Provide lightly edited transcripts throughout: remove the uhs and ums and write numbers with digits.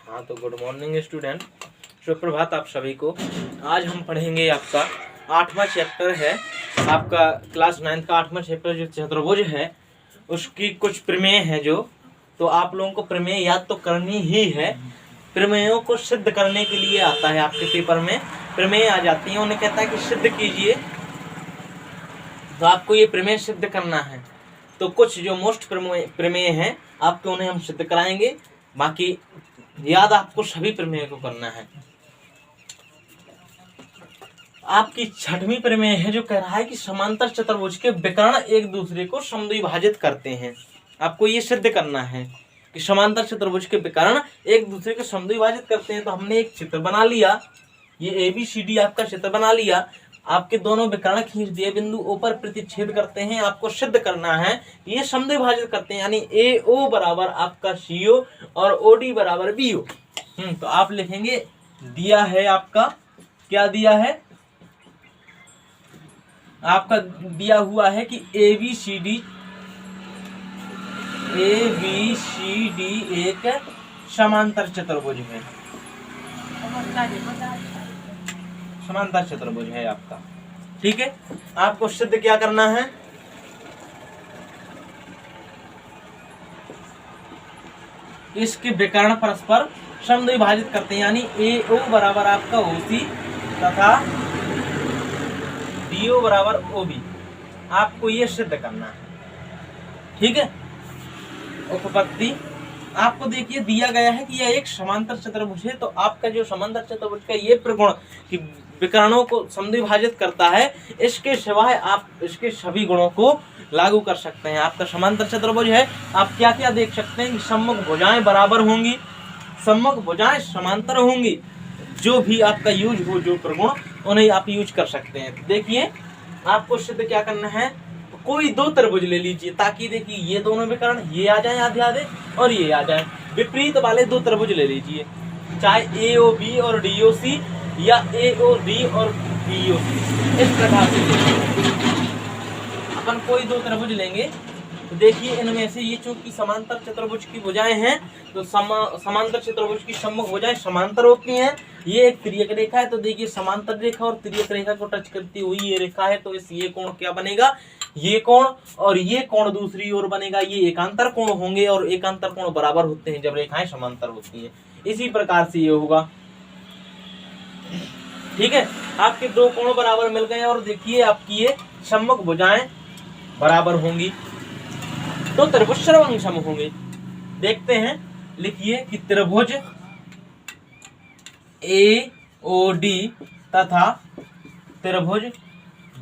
हाँ तो good morning student, सुप्रभात आप सभी को। आज हम पढ़ेंगे आपका 8वां चैप्टर है, आपका क्लास 9 का 8वां चैप्टर जो चतुर्भुज है उसकी कुछ प्रमेय है जो, तो आप लोगों को प्रमेय याद तो करनी ही है। प्रमेयों को सिद्ध करने के लिए आता है आपके पेपर में, प्रमेय आ जाती है, उन्हें कहता है कि सिद्ध कीजिए, तो आपको ये प्रमेय सिद्ध करना है। तो कुछ जो मोस्ट प्रमेय हैं आपको उन्हें हम सिद्ध कराएंगे, बाकी याद आपको सभी प्रमेय को करना है। आपकी 6वीं प्रमेय है जो कह रहा है कि समांतर चतुर्भुज के विकर्ण एक दूसरे को समद्विभाजित करते हैं। आपको ये सिद्ध करना है कि समांतर चतुर्भुज के विकर्ण एक दूसरे को समद्विभाजित करते हैं। तो हमने एक चित्र बना लिया, ये ABCD आपका चित्र बना लिया, आपके दोनों विकर्ण खींच दिए, बिंदु O पर प्रतिच्छेद करते हैं। आपको सिद्ध करना है ये समद्विभाजित करते हैं, यानी AO बराबर आपका CO और OD बराबर BO। तो आप लिखेंगे, दिया है आपका, क्या दिया है आपका, दिया हुआ है कि ABCD एक समांतर चतुर्भुज है, समांतर चतुर्भुज है आपका। ठीक है, आपको सिद्ध क्या करना है, इसके विकर्ण परस्पर समद्विभाजित करते हैं, यानी AO बराबर आपका OC तथा DO बराबर OB। आपको ये सिद्ध करना है। ठीक है, उपपत्ति आपको देखिए दिया गया है कि यह एक समांतर चतुर्भुज है, तो आपका जो समांतर चतुर्भुज का ये प्रगुण कि विकर्णों को समद्विभाजित करता है, इसके सिवाय आप इसके सभी गुणों को लागू कर सकते हैं। आपका समांतर चतुर्भुज है, आप क्या क्या देख सकते हैं कि सम्मुख भुजाएं बराबर होंगी, सम्मुख भुजाएं समांतर होंगी, जो भी आपका यूज हो जो प्रगुण उन्हें आप यूज कर सकते हैं। देखिए आपको सिद्ध क्या करना है, कोई दो त्रिभुज ले लीजिए ताकि देखिए ये दोनों विकर्ण ये आ जाए आधे आधे और ये आ जाए, विपरीत वाले दो त्रिभुज ले लीजिए, चाहे AOB और DOC या AOD और BOC। इस प्रकार से अपन कोई दो त्रिभुज लेंगे, तो देखिए इनमें से ये चूंकि समांतर चतुर्भुज की भुजाएं हैं, तो समांतर चतुर्भुज की सम्मुख भुजाएं समांतर होती हैं। ये एक तिर्यक रेखा है, तो देखिए समांतर रेखा और तिर्यक रेखा को टच करती हुई ये रेखा है, तो इस ये कोण क्या बनेगा, ये कोण और ये कोण दूसरी ओर बनेगा, ये एकांतर कोण होंगे, और एकांतर कोण बराबर होते हैं जब रेखाएं समांतर होती हैं। इसी प्रकार से ये होगा। ठीक है, आपके दो कोण बराबर मिल गए और देखिए आपकी ये सम्मुख भुजाएं बराबर होंगी, तो त्रिभुज सर्वांग सम होंगे। देखते हैं, लिखिए कि त्रिभुज AOD तथा त्रिभुज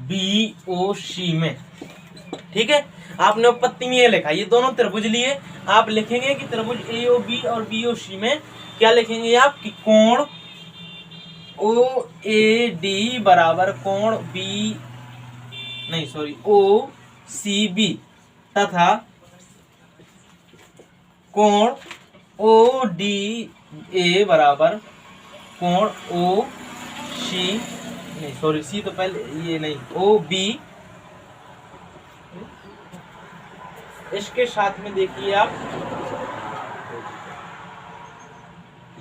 BOC में, ठीक है, आपने उपपत्ति में ये लिखा, ये दोनों त्रिभुज लिए, आप लिखेंगे कि त्रिभुज AOB और BOC में क्या लिखेंगे आप कि कोण OAD बराबर कोण OCB तथा कोण ODA बराबर कोण सी तो पहले ये नहीं, OB। इसके साथ में देखिए आप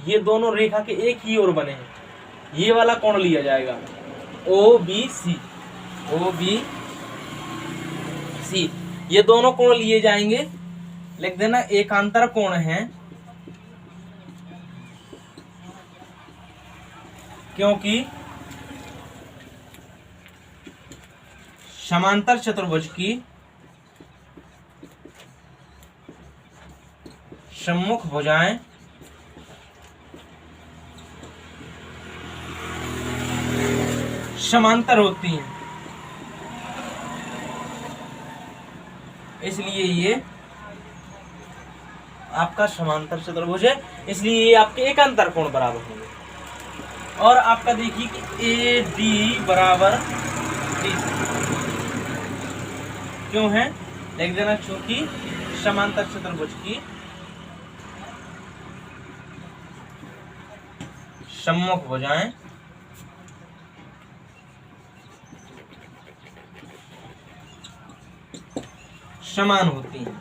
ये दोनों रेखा के एक ही ओर बने हैं, ये वाला कोण लिया जाएगा OBC, ये दोनों कोण लिए जाएंगे। लिख देना एकांतर कोण है, क्योंकि समांतर चतुर्भुज की सम्मुख भुजाएं समांतर होती हैं, इसलिए ये आपका समांतर चतुर्भुज है, इसलिए ये आपके एकांतर कोण बराबर होंगे। और आपका देखिए कि AD बराबर DC क्यों है, लिख देना क्योंकि समांतर चतुर्भुज की सम्मुख भुजाएं समान होती हैं।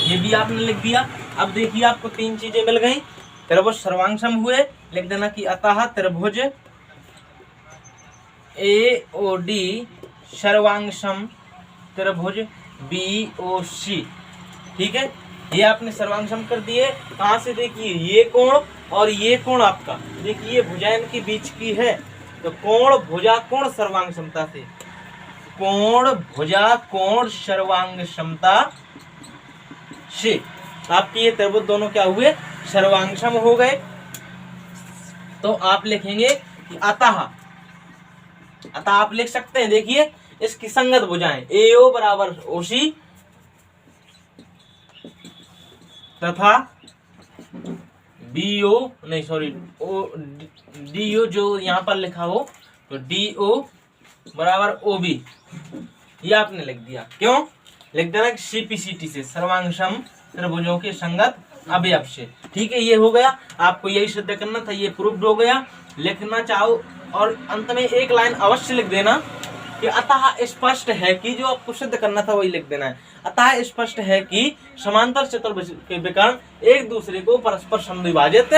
ये भी आपने लिख दिया। अब देखिए आपको तीन चीजें मिल गई, त्रिभुज सर्वांग हुए, लिख देना कि अतः त्रिभुज AOD सर्वांग सम त्रिभुज BOC। ठीक है, ये आपने सर्वांग सम कर दिए। कहाँ से? देखिए ये कोण और ये कोण आपका, देखिए भुजा इनके बीच की है, तो कोण भुजा कोण सर्वांग समता से, कोण भुजा कोण सर्वांग समता से आपके ये त्रिभुज दोनों क्या हुए? सर्वांग सम हो गए। तो आप लिखेंगे कि अतः आप लिख सकते हैं, देखिए इसकी संगत भुजाएं AO बराबर OC तथा DO जो यहाँ पर लिखा हो तो DO बराबर OB, ये आपने लिख दिया। क्यों? लिख देना कि CPCT से, सर्वांग सम त्रिभुजों के संगत अवयव से। ठीक है, ये हो गया, आपको यही सिद्ध करना था, ये प्रूव्ड हो गया। लिखना चाहो और अंत में एक लाइन अवश्य लिख देना कि अतः स्पष्ट है कि, जो आपको सिद्ध करना था वही लिख देना है। अतः स्पष्ट है कि समांतर चतुर्भुज के विकर्ण एक दूसरे को परस्पर समद्विभाजित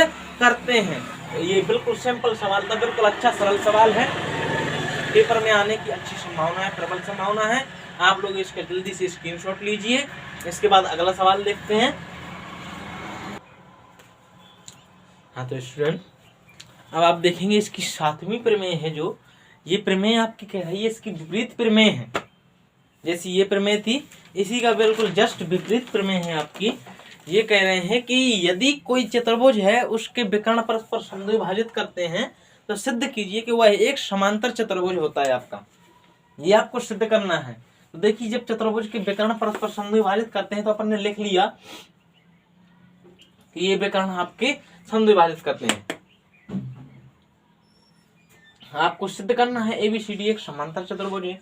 करते हैं। ये बिल्कुल सिंपल सवाल था, बिल्कुल अच्छा सरल सवाल है, पेपर में आने की अच्छी संभावना है, प्रबल संभावना है। आप लोग इसका जल्दी से स्क्रीनशॉट लीजिए। इसके बाद अगला सवाल देखते हैं। हाँ तो स्टूडेंट, अब आप देखेंगे इसकी 7वीं प्रमेय है, जो ये प्रमेय आपकी कह रही है, इसकी विपरीत प्रमेय है। जैसी ये प्रमेय थी, इसी का बिल्कुल जस्ट विपरीत प्रमेय है आपकी। ये कह रहे हैं कि यदि कोई चतुर्भुज है, उसके विकर्ण परस्पर समद्विभाजित करते हैं, तो सिद्ध कीजिए कि वह एक समांतर चतुर्भुज होता है आपका। ये आपको सिद्ध करना है। तो देखिए, जब चतुर्भुज के विकर्ण परस्पर समद्विभाजित करते हैं, तो अपन ने लिख लिया कि ये विकर्ण आपके समद्विभाजित करते हैं। आपको सिद्ध करना है ABCD एक समांतर चतुर्भुज है।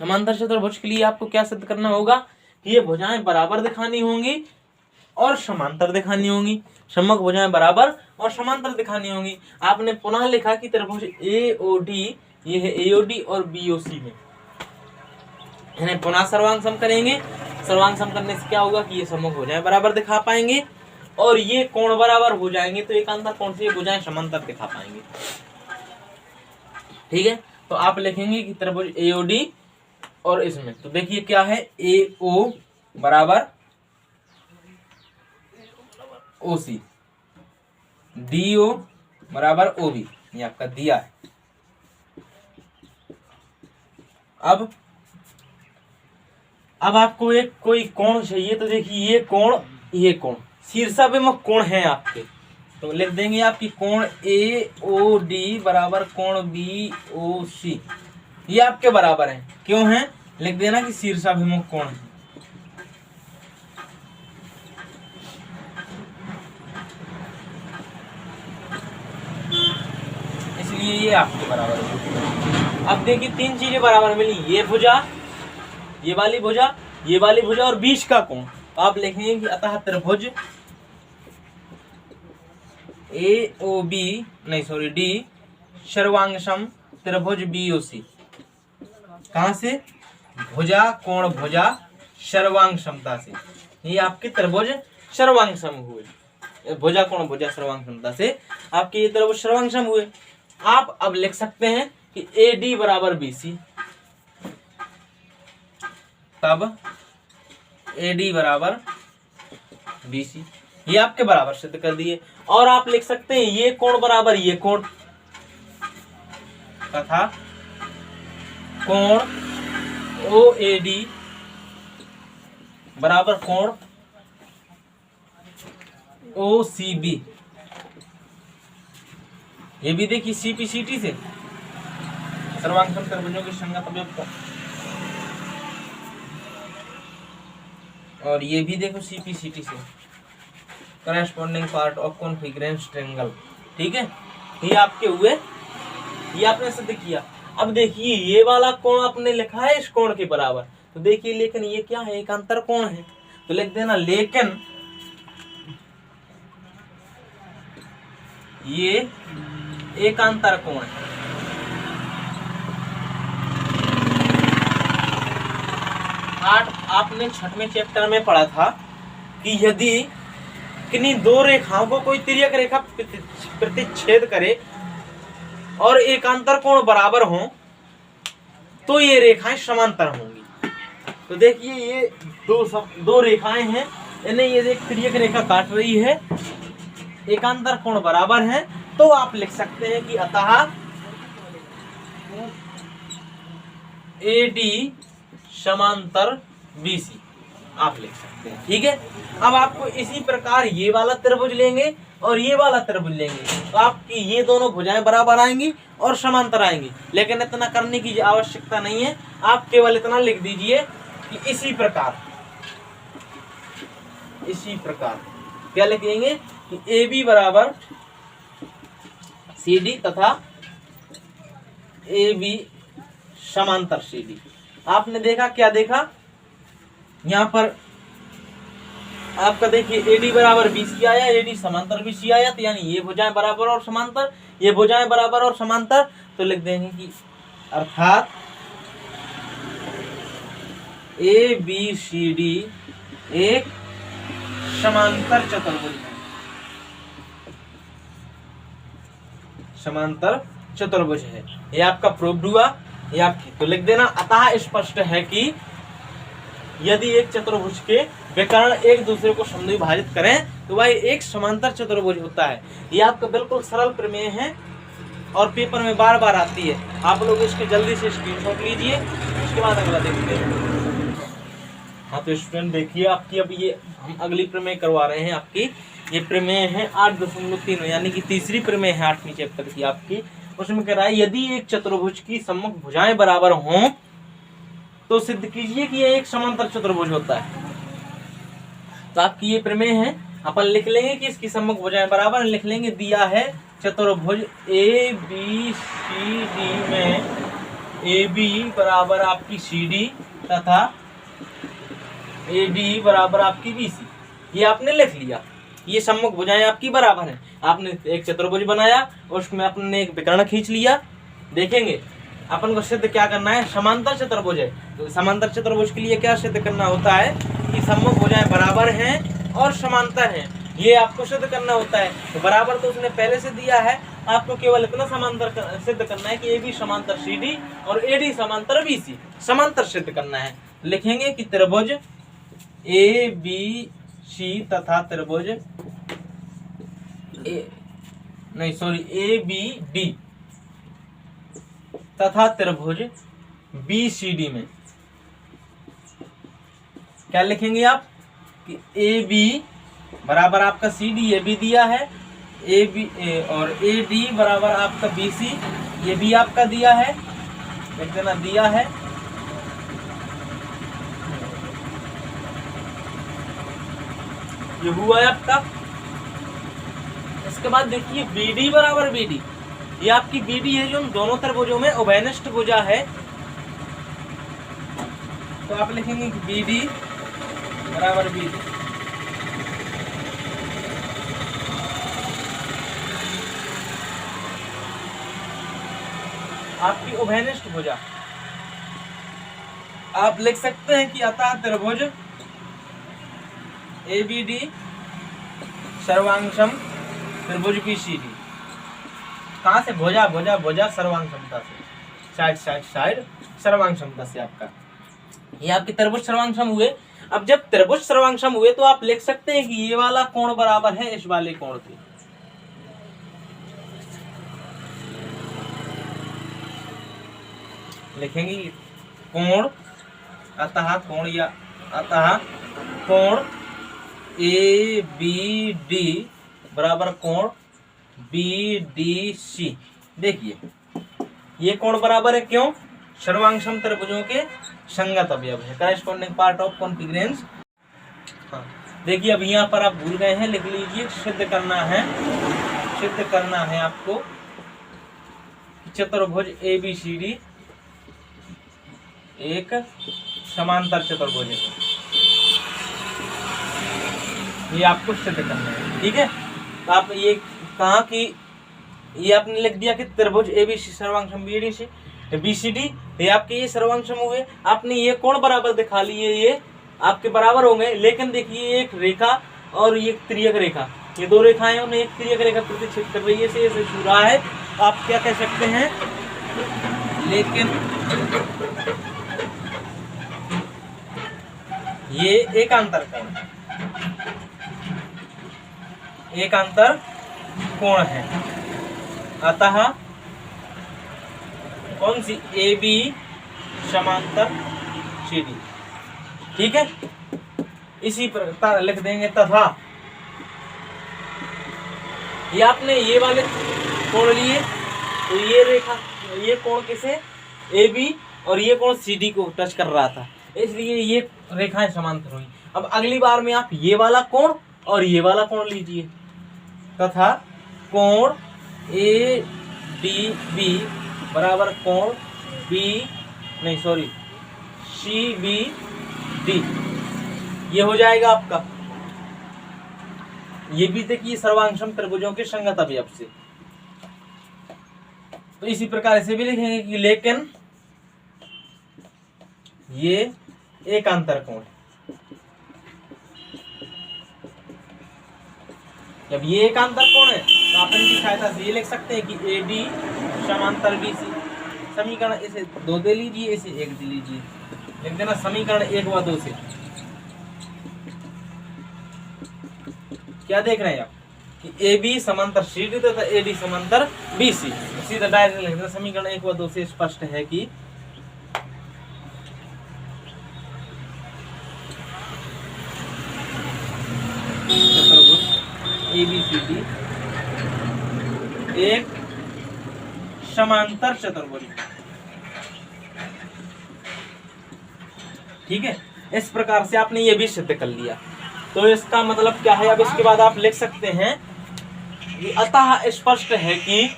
समांतर चतुर्भुज के लिए आपको क्या सिद्ध करना होगा कि ये भुजाएं बराबर दिखानी होंगी और समांतर दिखानी होंगी। सम्मुख भुजाएं बराबर और समांतर दिखानी होंगी। आपने पुनः लिखा कि त्रिभुज AOD, ये है AOD और BOC में, इन्हें पुनः सर्वांग सम करेंगे। सर्वांग सम करने से क्या होगा कि ये सम्मुख भुजाएं बराबर दिखा पाएंगे और ये कोण बराबर हो जाएंगे, तो एकांतर कोण से ये भुजाएं समांतर दिखा पाएंगे। ठीक है, तो आप लिखेंगे कि त्रिभुज AOD और इसमें, तो देखिए क्या है, AO बराबर OC, DO बराबर OB, ये आपका दिया है। अब आपको एक कोई कोण चाहिए, तो देखिए ये कोण, ये कोण शीर्षाभिमुख कोण है आपके, तो लिख देंगे आपकी कोण AOD बराबर कोण BOC, ये आपके बराबर है। क्यों है? लिख देना कि शीर्षाभिमुख कोण है। इसलिए ये आपके बराबर है। अब देखिए तीन चीजें बराबर मिली, ये भुजा, ये वाली भुजा, ये वाली भुजा और बीच का कोण। तो आप लिखेंगे कि अतः त्रिभुज D सर्वांग सम त्रिभुज BOC। कहां से? भुजा कोण भुजा सर्वांग समता से, ये आपके त्रिभुज सर्वांग सम हुए। भुजा कोण भुजा सर्वांग समता से आपके ये त्रिभुज सर्वांग सम हुए। आप अब लिख सकते हैं कि AD बराबर BC, तब AD बराबर BC, ये आपके बराबर सिद्ध कर दिए। और आप लिख सकते हैं ये कोण बराबर ये कोण, तथा कोण OAD बराबर कोण OCB, ये भी देखिए CPCT से, सर्वांग सम त्रिभुजों के संगत अवयव, और ये भी देखो CPCT से, करस्पॉन्डिंग पार्ट ऑफ कॉन्फिगरेंस ट्रायंगल। ठीक है, ये आपके हुए, ये आपने सिद्ध किया। अब देखिए ये वाला कोण आपने लिखा है इस कोण के बराबर, तो देखिए लेकिन ये क्या है, एकांतर कोण है, तो लिख देना लेकिन ये एकांतर कोण है। आठ आपने छठवें चैप्टर में पढ़ा था कि यदि किन्हीं दो रेखाओं को कोई तिर्यक रेखा प्रतिच्छेद करे और एकांतर कोण बराबर हो तो ये रेखाएं समांतर होंगी। तो देखिए ये दो रेखाएं हैं, इन्हें ये एक तिर्यक रेखा काट रही है, एकांतर कोण बराबर है, तो आप लिख सकते हैं कि अतः AD समांतर BC आप लिख सकते हैं। ठीक है, अब आपको इसी प्रकार ये वाला त्रिभुज लेंगे और ये वाला त्रिभुज लेंगे तो आपकी ये दोनों भुजाएं बराबर आएंगी और समांतर आएंगी। लेकिन इतना करने की आवश्यकता नहीं है, आप केवल इतना लिख दीजिए कि इसी प्रकार क्या लिखेंगे कि AB बराबर CD तथा AB समांतर CD। आपने देखा, क्या देखा यहाँ पर आपका देखिए AD बराबर BC आया, AD समांतर BC आया, तो यानी ये भुजाएं बराबर और समांतर, ये भुजाएं बराबर और समांतर, तो लिख देंगे कि अर्थात ABCD एक समांतर चतुर्भुज है, समांतर चतुर्भुज है। ये आपका प्रूव्ड हुआ, ये आपकी। तो लिख देना अतः स्पष्ट है कि यदि एक चतुर्भुज के विकर्ण एक दूसरे को समद्विभाजित करें तो वह एक समांतर चतुर्भुज होता है। ये आपका बिल्कुल सरल प्रमेय है और पेपर में बार बार आती है। आप लोग इसके जल्दी से स्क्रीनशॉट लीजिए, उसके बाद अगला देखते हैं। हाँ तो स्टूडेंट देखिए, आपकी अब ये हम अगली प्रमेय करवा रहे हैं। आपकी ये प्रमेय है 8.3 यानी कि तीसरी प्रमेय है 8वीं चैप्टर की आपकी। उसमें कह रहा है यदि एक चतुर्भुज की सम्मुख भुजाएं बराबर हों तो सिद्ध कीजिए कि यह एक समांतर चतुर्भुज होता है। तो आपकी ये प्रमेय है, अपन लिख लेंगे कि इसकी सम्मुख भुजाएं बराबर, लिख लेंगे दिया है चतुर्भुज ABCD में AB बराबर आपकी CD तथा AD बराबर आपकी BC। ये आपने लिख लिया, ये सम्मुख भुजाएं आपकी बराबर हैं। आपने एक चतुर्भुज बनाया, उसमें आपने एक विकर्ण खींच लिया। देखेंगे अपन को सिद्ध क्या करना है, समांतर चतुर्भुज है। तो समांतर चतुर्भुज के लिए क्या सिद्ध करना होता है कि सम्मुख भुजाएं बराबर हैं और समांतर हैं, ये आपको सिद्ध करना होता है। तो बराबर तो उसने पहले से दिया है, आपको केवल इतना समांतर सिद्ध करना है कि AB समांतर CD और AD समांतर BC समांतर सिद्ध करना है। लिखेंगे कि त्रिभुज ABC तथा त्रिभुज ABD तथा त्रिभुज BCD में क्या लिखेंगे आप कि AB बराबर आपका CD ये भी दिया है, AB और AD बराबर आपका BC ये भी आपका दिया है, लिख देना दिया है। ये हुआ है आपका। इसके बाद देखिए BD बराबर BD, ये आपकी BD है जो दोनों त्रिभुजों में उभयनिष्ठ भुजा है। तो आप लिखेंगे कि BD बराबर BD। आपकी उभयनिष्ठ भुजा। आप लिख सकते हैं कि अतः त्रिभुज ABD सर्वांशम त्रिभुज BCD। कहाँ से? भुजा भुजा भुजा सर्वांग क्षमता से, साइड सर्वांग क्षमता से आपका ये आपके त्रिभुज सर्वांगसम हुए। अब जब त्रिभुज सर्वांगसम हुए तो आप लिख सकते हैं कि ये वाला कोण बराबर है इस वाले कोण के। लिखेंगे कोण अतः कोण या अतः कोण ABD बराबर कोण BDC। देखिए ये कोण बराबर है, क्यों? सर्वांगसम त्रिभुजों के संगत अवयव है, करेस्पॉन्डिंग पार्ट ऑफ कॉन्फिगरेंस। हाँ देखिए अब यहाँ पर आप भूल गए हैं, लिख लीजिए। सिद्ध करना है आपको चतुर्भुज ABCD एक समांतर चतुर्भुज है, ये आपको सिद्ध करना है। ठीक है, तो आप ये कहा कि ये आपने लिख दिया कि त्रिभुज ABC सर्वांगसम BCD ये आपके ये सर्वांगसम हुए। आपने ये कोण बराबर दिखा लिए, ये आपके बराबर होंगे, लेकिन देखिए एक रेखा और ये तिर्यक रेखा, ये दो रेखाएं उन्हें एक तिर्यक रेखा प्रतिच्छेद कर रही है, ऐसे छू रहा है। आप क्या कह सकते हैं, लेकिन ये एकांतर कोण है, एकांतर कोण है। अतः कौन सी, ए बी समांतर सी डी। ठीक है, इसी प्रकार लिख देंगे तथा ये आपने ये वाले कोण लिए, तो ये रेखा, ये कोण किसे, ए बी, और ये कोण सी डी को टच कर रहा था, इसलिए ये रेखाएं समांतर हुई। अब अगली बार में आप ये वाला कोण और ये वाला कोण लीजिए, तथा कोण ए डी बी बराबर कोण सी बी डी, ये हो जाएगा आपका। ये भी देखिए सर्वांगसम त्रिभुजों के संगत अवयव से। तो इसी प्रकार से भी लिखेंगे कि लेकिन ये एकांतर कोण है। जब ये एकांतर कोण है तो आप इनकी सहायता से ये लिख सकते हैं कि ए डी समांतर बी सी। समीकरण इसे 2 दे लीजिए, इसे 1 दे लीजिए, लिख देना समीकरण 1 व 2 से। क्या देख रहे हैं आप कि ए बी समांतर सी डी तथा ए डी समांतर बी सी। सीधा डायरेक्ट लिख देना समीकरण 1 व 2 से स्पष्ट है कि चतुर्भुज ए बी सी डी एक समांतर चतुर्भुज। ठीक है, इस प्रकार से आपने ये भी सिद्ध कर लिया। तो इसका मतलब क्या है, अब इसके बाद आप लिख सकते हैं कि अतः स्पष्ट है कि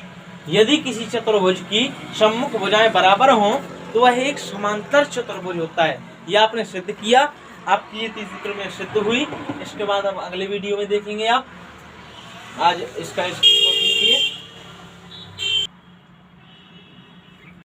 यदि किसी चतुर्भुज की सम्मुख भुजाएं बराबर हों तो वह एक समांतर चतुर्भुज होता है। यह आपने सिद्ध किया, आपकी ये तीसरी में सिद्ध हुई। इसके बाद अब अगले वीडियो में देखेंगे आप। आज इसका